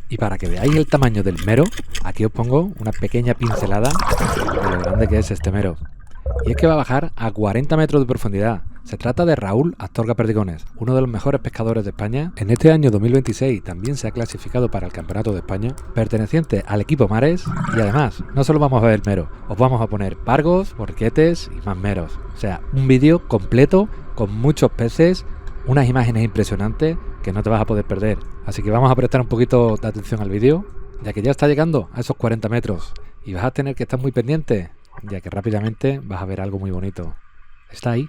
Y para que veáis el tamaño del mero, aquí os pongo una pequeña pincelada de lo grande que es este mero. Y es que va a bajar a 40 metros de profundidad. Se trata de Raúl Astorga Perdigones, uno de los mejores pescadores de España. En este año 2026 también se ha clasificado para el Campeonato de España, perteneciente al equipo Mares. Y además, no solo vamos a ver mero, os vamos a poner pargos, borquetes y más meros. O sea, un vídeo completo con muchos peces, unas imágenes impresionantes que no te vas a poder perder. Así que vamos a prestar un poquito de atención al vídeo, ya que ya está llegando a esos 40 metros. Y vas a tener que estar muy pendiente, ya que rápidamente vas a ver algo muy bonito. Está ahí.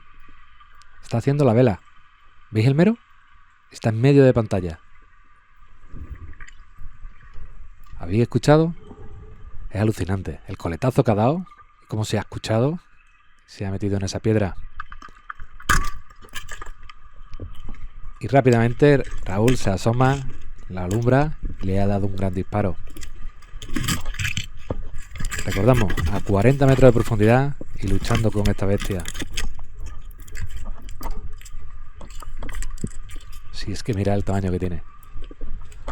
Está haciendo la vela. ¿Veis el mero? Está en medio de pantalla. ¿Habéis escuchado? Es alucinante. El coletazo que ha dado, cómo se ha escuchado, se ha metido en esa piedra. Y rápidamente Raúl se asoma, la alumbra y le ha dado un gran disparo. Recordamos, a 40 metros de profundidad y luchando con esta bestia. Si es que mirad el tamaño que tiene.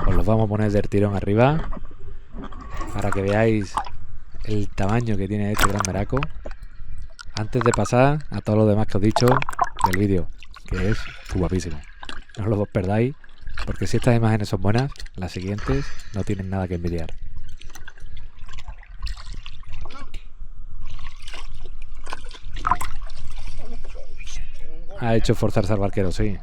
Os los vamos a poner del tirón arriba para que veáis el tamaño que tiene este gran meraco. Antes de pasar a todo lo demás que os he dicho del vídeo, que es guapísimo. No os lo perdáis, porque si estas imágenes son buenas, las siguientes no tienen nada que envidiar. Ha hecho forzarse al barquero, sí.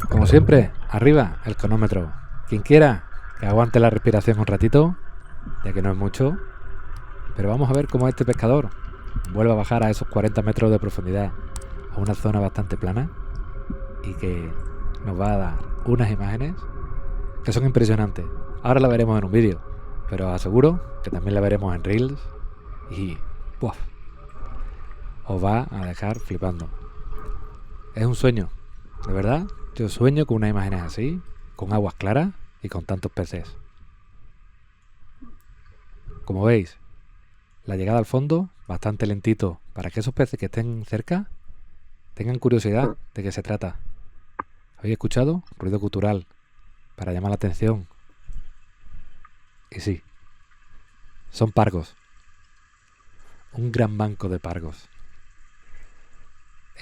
Como siempre, arriba el cronómetro. Quien quiera que aguante la respiración un ratito, ya que no es mucho. Pero vamos a ver cómo este pescador vuelve a bajar a esos 40 metros de profundidad, a una zona bastante plana, y que nos va a dar unas imágenes que son impresionantes. Ahora la veremos en un vídeo, pero os aseguro que también la veremos en Reels y ¡puaf! Os va a dejar flipando. Es un sueño, de verdad. Yo sueño con unas imágenes así, con aguas claras y con tantos peces. Como veis, la llegada al fondo bastante lentito, para que esos peces que estén cerca tengan curiosidad de qué se trata. ¿Habéis escuchado? Ruido gutural para llamar la atención. Y sí, son pargos. Un gran banco de pargos.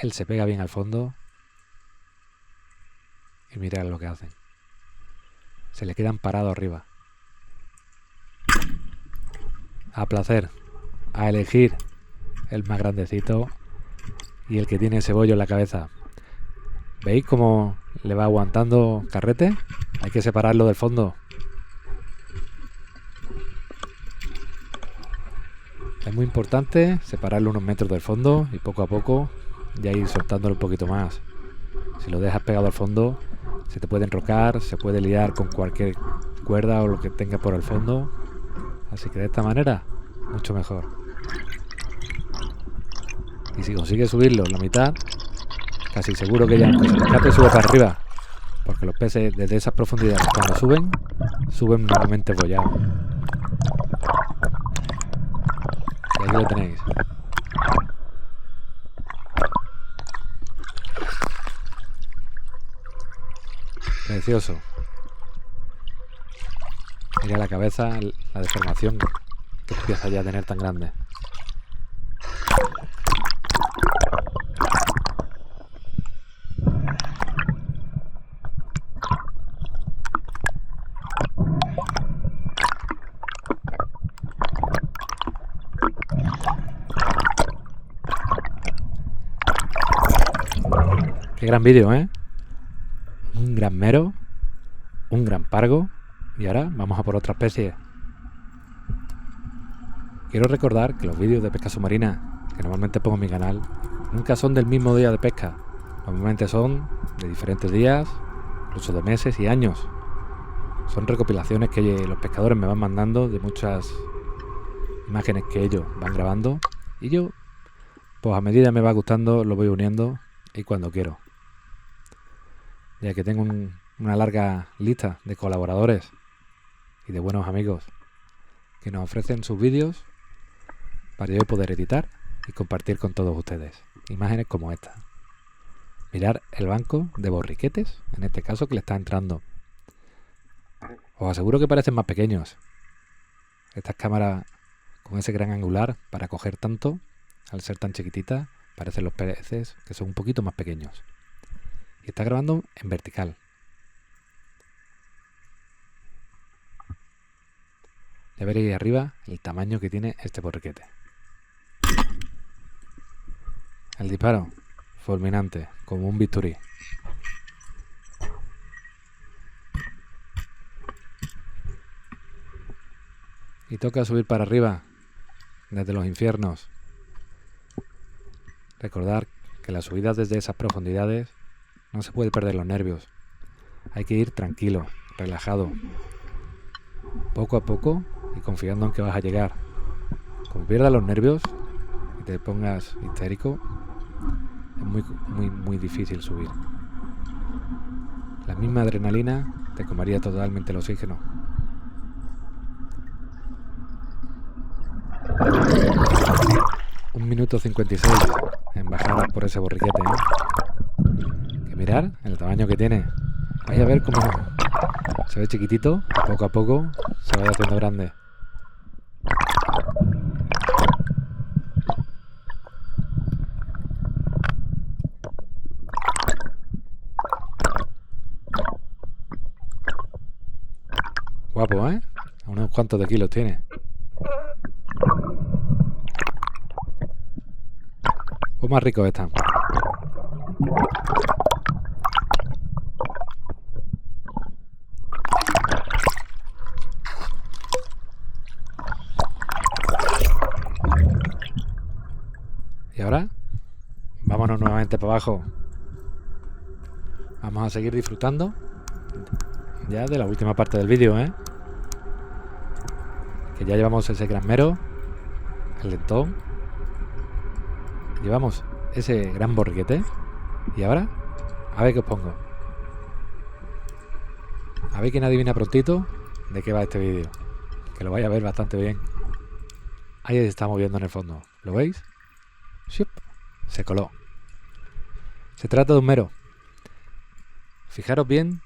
Él se pega bien al fondo y mirad lo que hacen. Se le quedan parados arriba. A placer, a elegir el más grandecito y el que tiene ese bollo en la cabeza. ¿Veis cómo le va aguantando carrete? Hay que separarlo del fondo. Es muy importante separarlo unos metros del fondo y poco a poco ya ir soltándolo un poquito más. Si lo dejas pegado al fondo, se te puede enrocar, se puede liar con cualquier cuerda o lo que tenga por el fondo. Así que de esta manera, mucho mejor. Y si consigues subirlo la mitad, casi seguro que ya aunque se le escape sube para arriba. Porque los peces desde esas profundidades cuando suben normalmente bollados. Y aquí lo tenéis. Precioso. Mira la cabeza, la deformación que empieza ya a tener tan grande. Qué gran vídeo, ¿eh? Un gran mero, un gran pargo. Y ahora vamos a por otra especie. Quiero recordar que los vídeos de pesca submarina que normalmente pongo en mi canal nunca son del mismo día de pesca. Normalmente son de diferentes días, incluso de meses y años. Son recopilaciones que los pescadores me van mandando de muchas imágenes que ellos van grabando. Y yo, pues a medida me va gustando, lo voy uniendo y cuando quiero. Ya que tengo una larga lista de colaboradores y de buenos amigos que nos ofrecen sus vídeos para yo poder editar y compartir con todos ustedes imágenes como esta. Mirar el banco de borriquetes, en este caso, que le está entrando. Os aseguro que parecen más pequeños. Estas cámaras con ese gran angular para coger tanto, al ser tan chiquititas, parecen los peces que son un poquito más pequeños. Y está grabando en vertical. Ya veréis arriba el tamaño que tiene este borriquete. El disparo, fulminante, como un bisturí. Y toca subir para arriba, desde los infiernos. Recordar que la subida desde esas profundidades no se puede perder los nervios. Hay que ir tranquilo, relajado, poco a poco y confiando en que vas a llegar. Como pierdas los nervios y te pongas histérico, es muy difícil subir. La misma adrenalina te comería totalmente el oxígeno. Un minuto 56 en bajada por ese borriquete, ¿eh? Que mirar el tamaño que tiene. Vais a ver cómo se ve chiquitito, poco a poco se va haciendo grande. Guapo, ¿eh? Unos cuantos de kilos tiene. Pues más ricos están. Y ahora, vámonos nuevamente para abajo. Vamos a seguir disfrutando ya de la última parte del vídeo, ¿eh? Que ya llevamos ese gran mero, el lentón. Llevamos ese gran borriquete. Y ahora, a ver qué os pongo. A ver quién adivina prontito de qué va este vídeo. Que lo vais a ver bastante bien. Ahí se está moviendo en el fondo. ¿Lo veis? ¡Shup! Se coló. Se trata de un mero. Fijaros bien,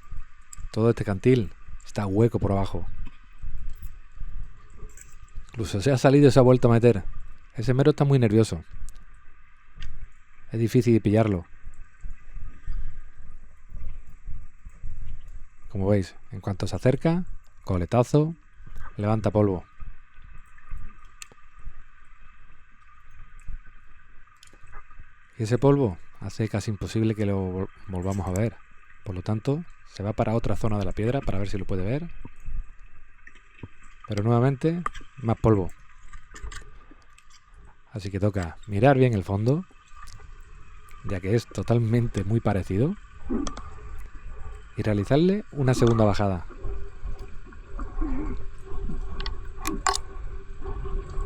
todo este cantil está hueco por abajo. Incluso se ha salido y se ha vuelto a meter. Ese mero está muy nervioso. Es difícil pillarlo. Como veis, en cuanto se acerca, coletazo, levanta polvo. Y ese polvo hace casi imposible que lo volvamos a ver. Por lo tanto, se va para otra zona de la piedra para ver si lo puede ver. Pero nuevamente, más polvo. Así que toca mirar bien el fondo, ya que es totalmente muy parecido, y realizarle una segunda bajada.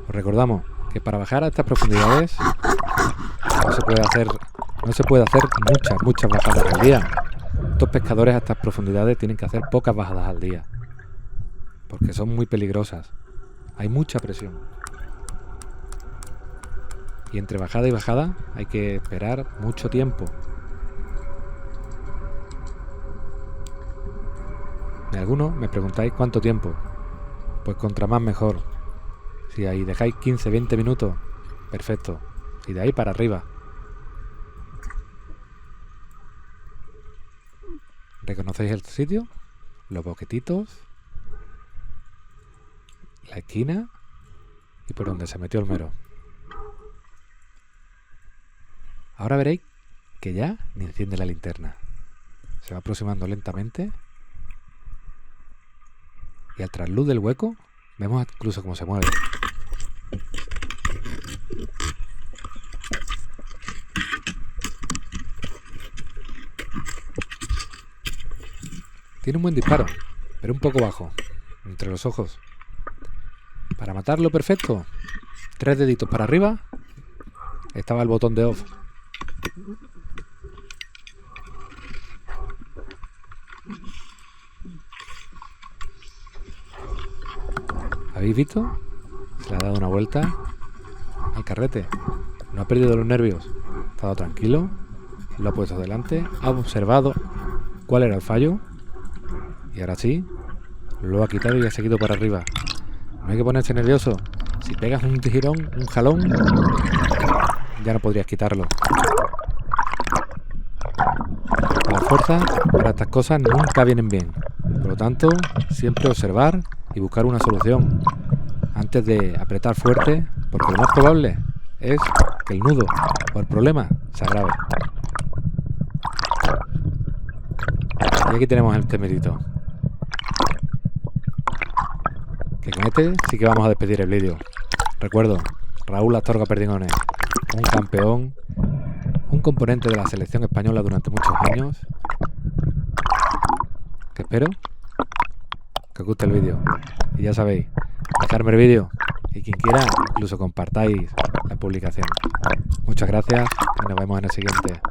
Os recordamos que para bajar a estas profundidades no se puede hacer muchas bajadas al día. Estos pescadores a estas profundidades tienen que hacer pocas bajadas al día, porque son muy peligrosas. Hay mucha presión. Y entre bajada y bajada hay que esperar mucho tiempo. Y algunos me preguntáis cuánto tiempo. Pues contra más mejor. Si ahí dejáis 15-20 minutos, perfecto. Y de ahí para arriba. ¿Reconocéis el sitio? Los boquetitos, la esquina y por donde se metió el mero. Ahora veréis que ya ni enciende la linterna. Se va aproximando lentamente y al trasluz del hueco vemos incluso cómo se mueve. Tiene un buen disparo, pero un poco bajo, entre los ojos. Para matarlo perfecto, 3 deditos para arriba, estaba el botón de off. ¿Habéis visto? Se le ha dado una vuelta al carrete. No ha perdido los nervios. Ha estado tranquilo lo ha puesto delante, ha observado cuál era el fallo y ahora sí, lo ha quitado y ha seguido para arriba. No hay que ponerse nervioso. Si pegas un tirón, un jalón, ya no podrías quitarlo. La fuerza para estas cosas nunca vienen bien. Por lo tanto, siempre observar y buscar una solución antes de apretar fuerte, porque lo más probable es que el nudo o el problema se agrave. Y aquí tenemos el temerito. Que con este sí que vamos a despedir el vídeo. Recuerdo, Raúl Astorga Perdigones, un campeón, un componente de la selección española durante muchos años. Que espero que os guste el vídeo. Y ya sabéis, dejarme el vídeo y quien quiera, incluso compartáis la publicación. Muchas gracias y nos vemos en el siguiente.